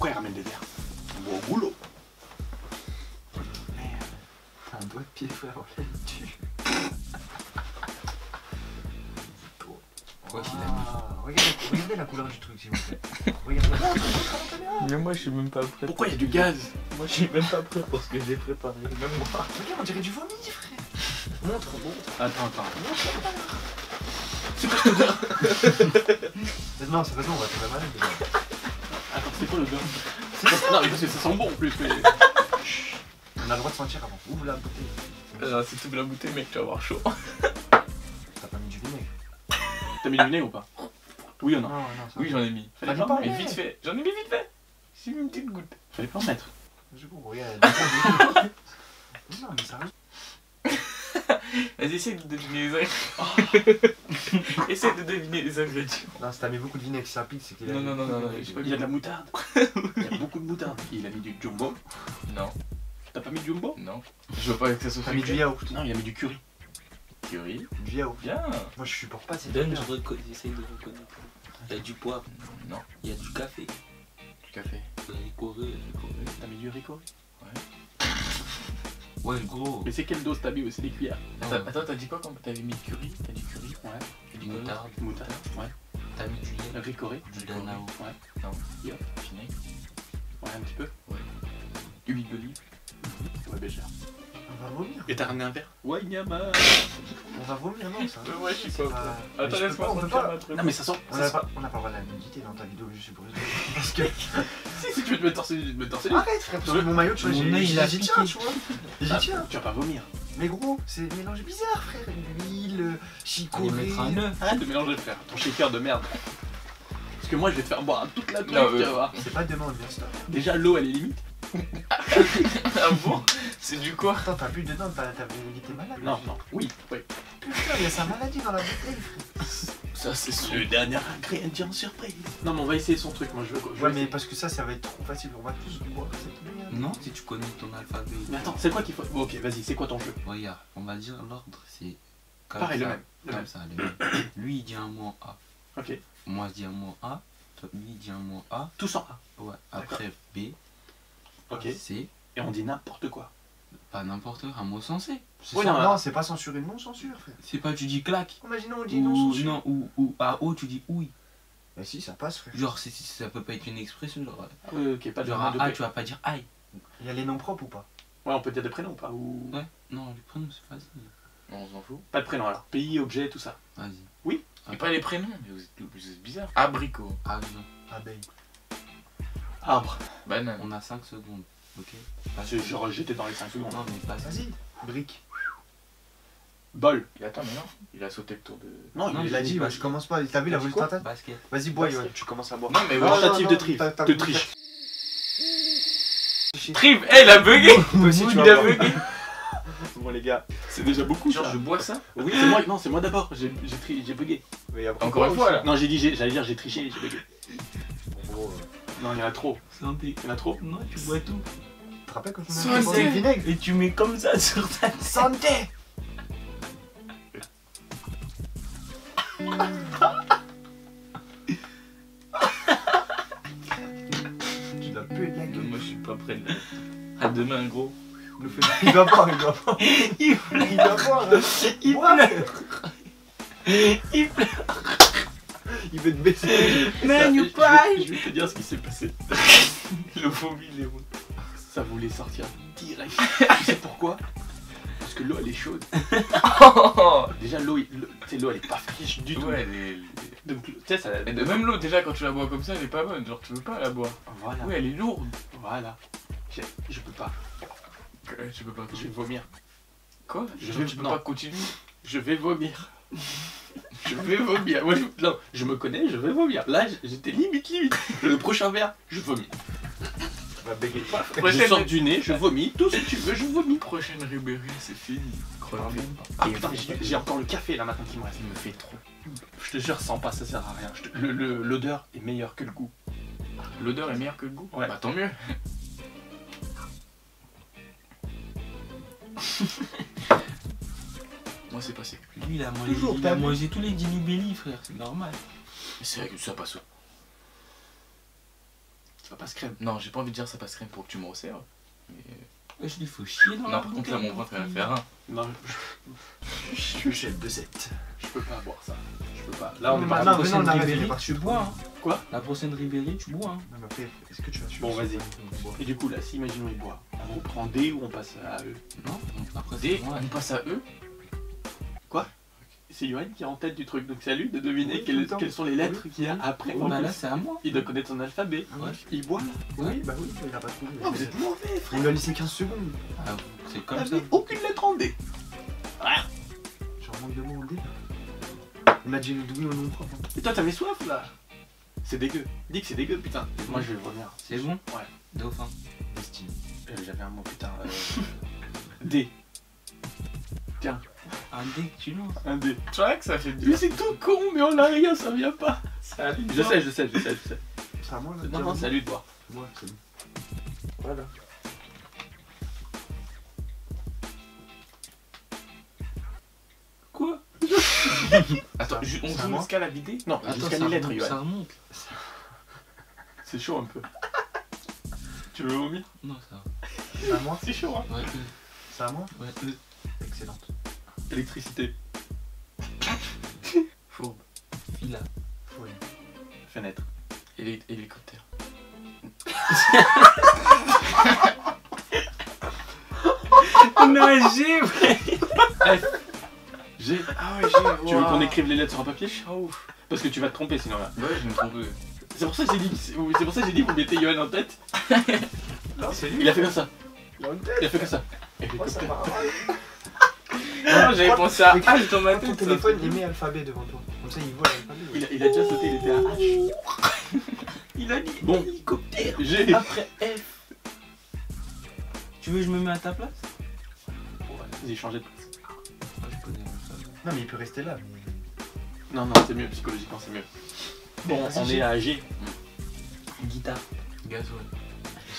Pourquoi il ramène des verres? On boit au boulot. Merde. T'as un doigt de pied, frère, on l'a tue. Wesh, il a Regardez la couleur du truc, s'il vous plaît. Regardez. Mais moi je suis même pas prêt. Pourquoi il y a du gaz? Moi je suis même pas prêt pour ce que j'ai préparé, même moi. Regarde, on dirait du vomi, frère. Montre. Attends. Non, c'est pas ça, on va faire malade. Attends, c'est quoi le gars? Non, mais parce que ça sent bon en plus. Mais... On a le droit de sentir avant. Ouvre la bouteille. C'est toute la bouteille, mec, tu vas avoir chaud. T'as pas mis du vinaigre? T'as mis du vinaigre ou pas? Oui ou non? Non, ça Oui, j'en ai mis. Fallait Fallait pas en pas mettre. Mais vite fait, j'en ai mis vite fait. J'ai mis une petite goutte. Fallait pas en mettre. Du coup, regarde. Non, mais ça reste. Vas-y, essaye de deviner les Essaye de deviner les ingrédients. Non, si t'as mis beaucoup de vinaigre, ça pique, c'est qu'il a. Non, j'ai pas Il y a de la moutarde. Il y a beaucoup de moutarde. Il a mis du jumbo. Non, T'as pas mis de jumbo? non. Je veux pas que ça soit T'as mis du yaourt. Non, il a mis du curry. curry. Du yaourt. Bien. Moi, je supporte pas ces Donne, trucs. j'essaye de reconnaître. Il y a du poivre, Non, il y a du café, Du café. ricoré. T'as mis du haricot? Ouais, gros. Mais c'est quelle dose t'as mis? C'est des cuillères. Attends, t'as dit quoi quand t'avais mis curry? T'as dit curry? Ouais. T'as dit Moutarde. Moutarde. Ouais. T'as mis du lait, Ricoré. du danao. Ouais. Non. Yo. Vinaigre. Ouais, un petit peu. Huile d'olive. Ouais, bégère. On va vomir. Et t'as ramené un verre? Ouais, nyama. On va vomir, non, ça. Ouais, je sais C'est pas. pas- Attends, Mais je peux laisse-moi pas, on peut sentir pas. ma truc. Non, mais ça sent. On n'a pas le droit de la nudité dans ta vidéo, je suppose. Parce que. Si tu veux te mettre torse nu, torse nu. Arrête, frère, parce que mon maillot, tu vois, Mon œil, il a j'y piqué. tiens, tu vois. J'y tiens. Tu vas pas vomir. Mais gros, c'est un mélange bizarre, frère. L'huile, Allez chicorée. mettre un œuf. Arrête de mélanger, frère. Ton shaker de merde. Parce que moi, je vais te faire boire toute la truc, Non, tu vas voir. C'est pas demain, on devient stop. Déjà, l'eau, elle est limite. Ah bon? C'est du quoi? Attends, t'as bu dedans, il était malade. Non, non. Oui. Putain, il y a sa maladie dans la bouteille, frère. Ça, c'est sûr. Le dernier ingrédient surprise. Non, mais on va essayer son truc. Moi, je veux. Ouais, mais parce que ça va être trop facile. On va tous boire cette merde. Non, si tu connais ton alphabet. Mais attends, c'est quoi qu'il faut. Bon, ok, vas-y, c'est quoi ton jeu? Regarde, on va dire l'ordre, c'est. comme Pareil, le ça, même. Le Comme même. ça, le même. Lui, il dit un mot A. Ok. Moi, je dis un mot A. Toi, lui, il dit un mot A. Tous en A. Ouais. Après, B. Ok. C. Et on dit n'importe quoi. Pas n'importe quoi, un mot sensé. Ouais, non, Non, c'est pas censuré, non censure, frère. C'est pas tu dis claque. Imaginons, on dit non censure. Non, ou à O, tu dis oui. Bah si, ça passe, frère. Genre, ça peut pas être une expression. Genre, Ah, oui, ok, pas de genre nom de à A, paix. tu vas pas dire aïe. Il y a les noms propres ou pas? Ouais, on peut dire des prénoms ou pas? Ou... Ouais. Non, les prénoms, c'est facile. On s'en fout. Pas de prénom alors. Pays, objet, tout ça. Vas-y. Et pas les prénoms, mais vous êtes bizarre. Abricot. Avion. Abeille. Arbre. Banane. On a 5 secondes. Ok. Genre, j'étais dans les 5 secondes. Non, mais pas ça. Vas-y. Brique. Bol. Et attends, mais non. Il a sauté le tour de. Non, Non, Il a dit, bah, je commence pas. T'as vu la T'as dit volée quoi totale? Basket. Vas-y, bois, Basket. Yoann, tu commences à boire. Non, mais Non, ouais. Tentative non, de non, triche. t'as De voulu triche. Trive. Eh, il a bugué. Toi aussi, tu Il vas a boire. bugué. Bon, les gars, c'est déjà beaucoup. Genre, ça. je bois ça. Oui, c'est moi. Non, c'est moi d'abord. J'ai bugué. Mais après, Encore une fois, là. Non, j'allais dire j'ai triché, j'ai bugué. Gros, Non, il y en a trop. Santé. Il y en a trop. Non, tu bois tout. tu te rappelles quand on a Santé. fait le vinaigre? Et tu mets comme ça sur ta tête. Santé! Tu dois puer de la gueule. Moi, je suis pas prêt. À demain, gros. Il doit boire, il doit boire. Il Il doit boire. Il Bois. Il Il veut te baisser. Man, you Je cry. vais te dire ce qui s'est passé. Le vomi, les routes. Ça voulait sortir direct. Tu sais pourquoi? Parce que l'eau elle est chaude. Déjà l'eau elle est pas fraîche du tout. Ouais, Donc tu sais ça. mais de même l'eau, déjà, quand tu la bois comme ça, elle est pas bonne. Genre, tu veux pas la boire. Voilà. Oui, elle est lourde. Voilà. Je peux pas. Tu peux pas Je vais continuer. vomir. Quoi? Je Genre, vais- tu peux non. pas continuer. Je vais vomir. Je vais vomir. Moi, non, je me connais, je vais vomir. Là, j'étais limite. Le prochain verre, je vomis. Tu vas bégayer. Je Prochaine, sors du nez, je vomis. Tout ce que tu veux, je vomis. prochaine rubrique, c'est fini. Crois Pardon. même pas. Ah putain, j'ai encore le café là maintenant qui me reste. Il me fait trop. Je te jure, sans pas, ça sert à rien. L'odeur est meilleure que le goût. L'odeur est meilleure que le goût. Ouais. Bah tant mieux. Moi c'est passé. Lui, il a mangé tous les Dilly Belly, frère. C'est normal. C'est vrai que ça passe. Ça passe crème. Non, j'ai pas envie de dire ça passe crème pour que tu me resserres. Mais... Je lui faut chier dans Non, par contre, là, mon ventre, il va faire un. Non, Je suis chef de 7. je peux pas boire ça. Je peux pas. Là, on est Non, parti. non, La prochaine on arrête, Ribéry, il est parti. tu bois. Hein. Quoi? La prochaine Ribéry, tu bois. Hein. Non, mais après, est-ce que tu vas tuer? Bon, vas-y. Et du coup, là, si imaginons il boit, on prend D ou on passe à E? Non, après D, c'est moi. on passe à E. C'est Yoann qui est en tête du truc, donc c'est à lui de deviner Oui, tout le temps. quelles sont les lettres qu'il y a après. Bah là, c'est à moi. Il doit connaître son alphabet. Ouais. Il boit là. Oui, bah oui, il a pas trouvé. Oh, vous êtes mauvais, On frère. lui a laissé 15 secondes. Ah, c'est Vous comme ça. n'avez aucune lettre en D. J'en manque de mots en D. On a dit oui ou non propre. Et toi, t'avais soif là. C'est dégueu. Dis que c'est dégueu, putain. Moi, je vais revenir. C'est bon? Ouais. Dauphin. Destiny. J'avais un mot, putain. D. Tiens, Un dé que tu lances. un D. Tu vois que ça fait Mais dur. c'est tout con, mais on a rien, ça vient pas. Je sais. C'est à moi là? Non, c'est à lui de boire. Moi, c'est bon. Voilà. Quoi? Attends, on C'est à joue moi jusqu'à la vidéo. Non, jusqu'à les lettres, ça Yoann. remonte. C'est chaud un peu. Tu veux vomir? Non, ça va. C'est à moi? C'est chaud, hein. Ouais, C'est à moi? ouais. Excellente. Électricité. Fourbe. Fila. Folie. Fenêtre. Hélicoptère. Nager, G. Ah ouais, j'ai. Tu veux qu'on écrive les lettres sur un papier? Ouf. Parce que tu vas te tromper sinon là. Ouais, je me trompe. C'est pour ça que j'ai dit, c'est pour ça que j'ai dit vous mettez Yoann en tête. Non, c'est lui. Il a fait comme ça. Il a une Il tête. a fait comme ça. Oh, ça Hélicoptère. va. Non, j'avais pensé à Mais H dans ma Prends ton tête. téléphone, il met alphabet devant toi. Comme ça, il voit l'alphabet. Il a déjà sauté, il était à H. Il a dit Bon. hélicoptère. G. Après F. Tu veux que je me mets à ta place? Vas-y, changez de place. Je connais ça. Non, mais il peut rester là. Mais... Non, non, c'est mieux, psychologiquement c'est mieux. Bon, Vas-y, on G. est à G. Guitare. Gasoil.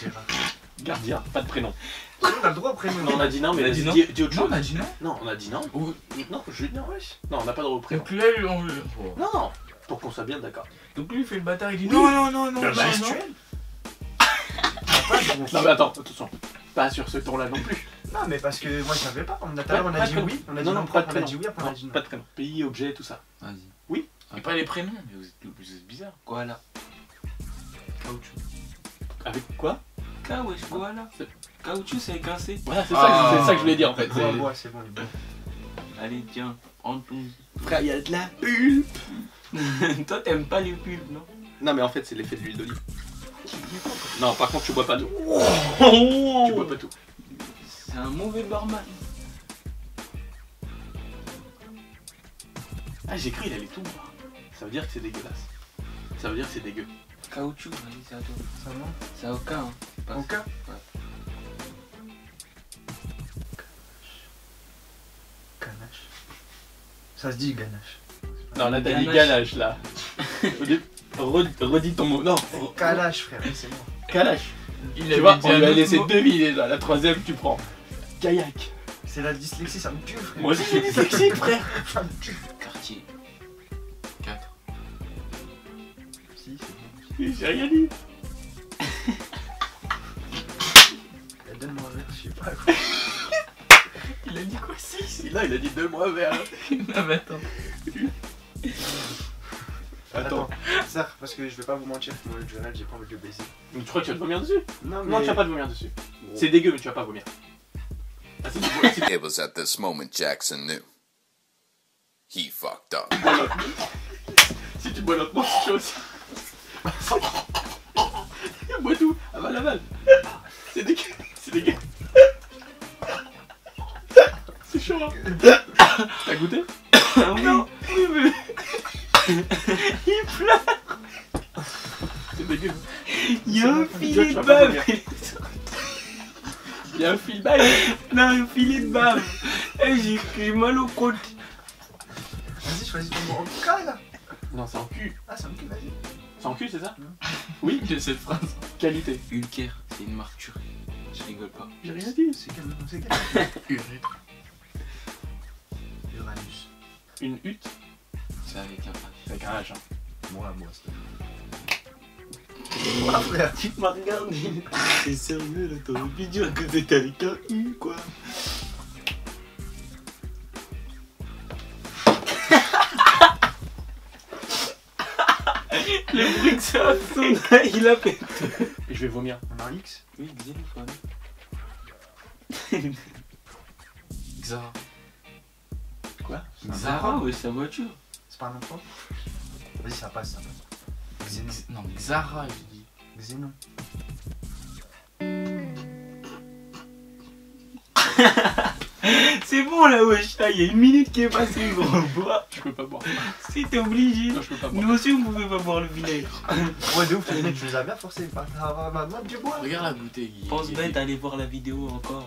Gérard. Gardien, pas de prénom. On a le droit au prénom. Non, on a dit non, mais On a dit non. dis autre Non, chose. on a dit non. Non, on a dit non. Ou. Non, Julien, wesh. Non, on n'a pas de droit au Et prénom. puis là, on veut. Non, non, pour qu'on soit bien d'accord. Donc lui, il fait le bâtard, il dit Oui. non, non, non, non, La bah, non. gestuelle. Non, mais attends, attention. Pas sur ce ton-là non plus. Non, mais parce que moi, je savais pas. On a tout à l'heure, on Pas a de dit prénom. oui. On a dit Non, non, non, pas de on a prénom. dit oui, après on a Non, dit non. pas de prénom. Pays, objet, tout ça. Vas-y. Et pas les prénoms, mais vous êtes bizarre. Koala. Caoutchouc. Avec quoi? K, wesh, koala. Caoutchouc, c'est avec un C. Voilà, c'est Ah. ça que je voulais dire en fait. Bois, bois, c'est bon. il est bon. Allez, tiens, Anton. Frère, il y a de la pulpe. Toi, t'aimes pas les pulpes, non? Non, mais en fait, c'est l'effet de l'huile d'olive. Non, par contre, tu bois pas tout. Tu bois pas tout. C'est un mauvais barman. Ah, j'ai cru il allait tout boire. Ça veut dire que c'est dégueulasse. Ça veut dire que c'est dégueu. Caoutchouc, vas-y, c'est à toi. Ça va? C'est au K, hein. Passe. Au cas? Ouais. Ganache. Ça se dit ganache. Non, là, t'as dit Ganache. ganache, là. Redis ton mot. Non, Kalash, frère, c'est bon. calache. Il Tu vois, avait dit on un lui a autre laissé mot. deviner, là. La troisième, tu prends. Kayak. C'est la dyslexie, ça me tue, frère. Moi aussi, j'ai dit dyslexique, frère. Ça me tue. Quartier. 4. Si, c'est bon. J'ai rien dit. Donne-moi un verre, je sais pas quoi. Il a dit quoi, 6? Là, il a dit 2 mois vers. Non, mais attends. Attends. Serre, parce que je vais pas vous mentir, moi le journal, j'ai pas envie de le baiser. Mais tu crois que tu vas te vomir dessus? Non, Non, tu vas pas te vomir dessus. Bon. C'est dégueu, mais tu vas pas vomir. Ah, si tu bois, si tu It was at this moment Jackson knew. He fucked up. bois l'autre. Si tu bois l'autre, moi, c'est chaud aussi. Bois tout, aval. C'est dégueu, c'est dégueu. C'est chaud, hein. T'as goûté? Non, oui, mais... Il pleure. C'est dégueu. Il y a un Tu filet vas de pas bave. vomir. Il y a un fil bail. Non, un filet de bave. Et j'ai mal au côte. Vas-y, choisis ton mot en cas là. Non, c'est en cul. Ah, ça me tue, vas-y. C'est en cul, c'est ça? Oui. J'ai cette phrase. Qualité. Ulker, c'est une marque turque. Je rigole pas. J'ai rien dit. C'est quel? Urètre. Uranus. Une hutte C'est avec un H. avec un H. Hein. Moi, c'est. Quoi, frère? Tu m'as regardé. T'es sérieux là, t'aurais pu dire que t'étais avec un U quoi. Le bruit que ça a fait, il a fait. Et je vais vomir. On a un X? Oui, xylophone. Xara. Quoi? Zara, ouais, sa voiture. C'est pas un nom propre? Vas-y, ça passe, ça passe. Xénon. Non, Xara, je dis. Xénon. C'est bon là, wesh. Il y a une minute qui est passée, gros. Bois. Je peux pas boire. Si t'es obligé. Non, je peux pas boire. Nous aussi, on pouvait pas boire le vinaigre. Ouais, de ouf, tu les as bien forcés. Pas maintenant du bois. Regarde la bouteille. Pense bête à aller voir la vidéo encore,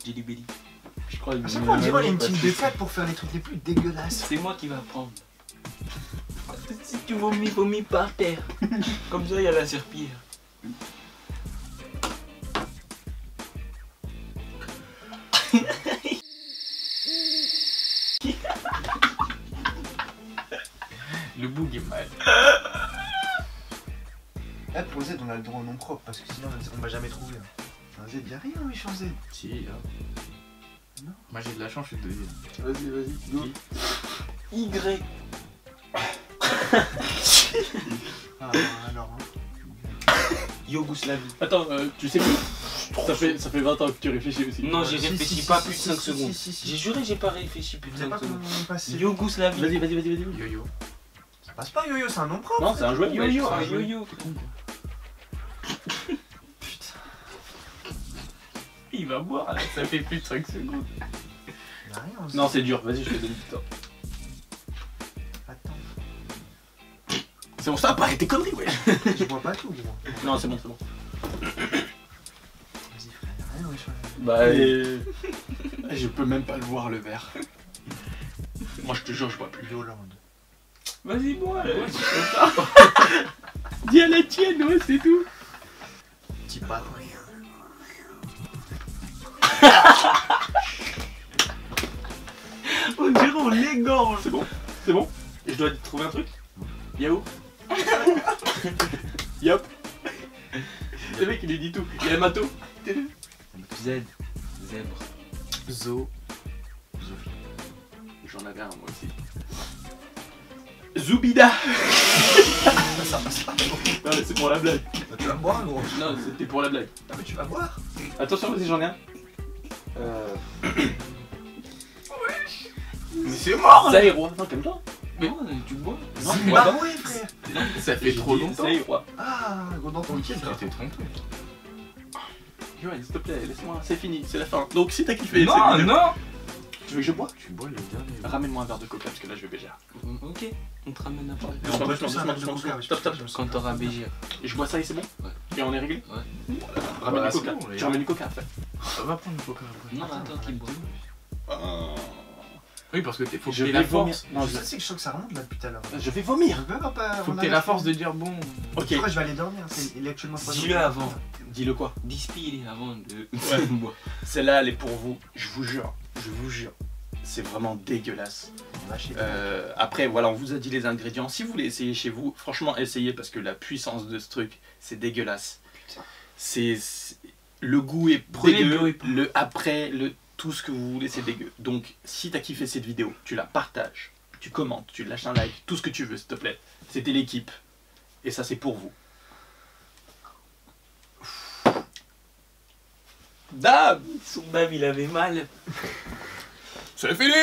Jelly Belly. Je crois À chaque fois, on dirait une team de 4 pour faire les trucs les plus dégueulasses. C'est moi qui va prendre. Si tu vomis par terre. Comme ça, il y a la serpillière. Le boug est mal. Eh, pour Z, on a le droit au nom propre parce que sinon on va jamais trouver. Un Z, y'a rien, oui, en Z. Si, là. Non. Moi j'ai de la chance, je suis deuxième. Vas-y, vas-y, go. Y. Ah, alors, hein. Yougoslavie. Attends, tu sais que ça fait 20 ans que tu réfléchis aussi. Non, j'ai Si, réfléchi si, pas si, plus de si, 5 si, secondes. si. J'ai juré, j'ai pas réfléchi plus Je de sais 5 pas comment secondes. on passe. Yougoslavie. Vas-y, vas-y, vas-y, vas-y. Yo-yo. Ça passe pas, yo-yo, c'est un nom propre. Non, c'est un jouet. Yo-yo, ouais, un c'est un jouet. yo-yo. Il va boire là, ça fait plus de 5 secondes. Y'a rien en Z. Non, c'est dur. Vas-y, je te donne du temps. Attends. C'est bon, ça, pas arrêter conneries, ouais. Je bois pas tout, gros. Non, c'est bon, c'est bon. Vas-y, frère, y'a rien, wesh. Bah, je peux même pas le voir, le verre. Moi, je te jure, je bois plus. Yolande. Vas-y, bois. Dis à la tienne, ouais, c'est tout. Petit pas. On dirait on l'égorge. C'est bon, c'est bon. Et je dois trouver un truc. Yahoo. Yop. Le mec, il lui dit tout. Il y a le matos. Z. Zèbre. Zo. J'en avais un, moi aussi. Zoubida. Ça passe pas, gros. Non, mais c'est pour la blague. Bah, tu vas boire, gros. Non, c'était pour la blague. Ah, mais tu vas boire. Attention, vas-y, j'en ai un. Mais c'est mort. Zaïro. Non, t'aimes pas? Mais tu bois. Non, tu bois pas. ouais, frère. Ça fait trop longtemps. Zaïro. Ah, gros, dans ton Ok, kiff, là. t'es trompé. Joël, s'il te plaît, laisse-moi. C'est fini, c'est la fin. Donc, si t'as kiffé, Non, cette vidéo, non. tu veux que je bois? Tu bois le dernier. Ramène-moi un verre de coca parce que là, je vais bégère. Ok, on te ramène n'importe. On peut tous un verre de coca, wesh. Stop, stop. Quand t'auras BG. Et je bois ça et c'est bon? Ouais. Et on est réglé? Ouais. Ramène Bah, du coca. c'est bon, Tu ramènes du coca après. On va prendre le coca après. Non, attends, qu'il boit. Oui, parce que faut que Je t'aies vais la vomir. force. Non, Je sais que je sens que ça remonte là depuis tout à l'heure. je vais vomir. Je peux pas. Faut que t'aies la force de dire bon. Ok, Je crois que je vais aller dormir. Il est actuellement 3 Dis-le avant. dis-le quoi? Dispile avant de Ouais. boire. Celle-là, elle est pour vous. Je vous jure. Je vous jure. C'est vraiment dégueulasse. Après, voilà, on vous a dit les ingrédients. Si vous voulez essayer chez vous, franchement, essayez parce que la puissance de ce truc, c'est dégueulasse. Le goût est Prenez dégueu. le et pas. Le après, tout ce que vous voulez, c'est dégueu. Donc, si t'as kiffé cette vidéo, tu la partages, tu commentes, tu lâches un like, tout ce que tu veux, s'il te plaît. C'était l'équipe. Et ça, c'est pour vous. Dab! Son bave, il avait mal. C'est fini.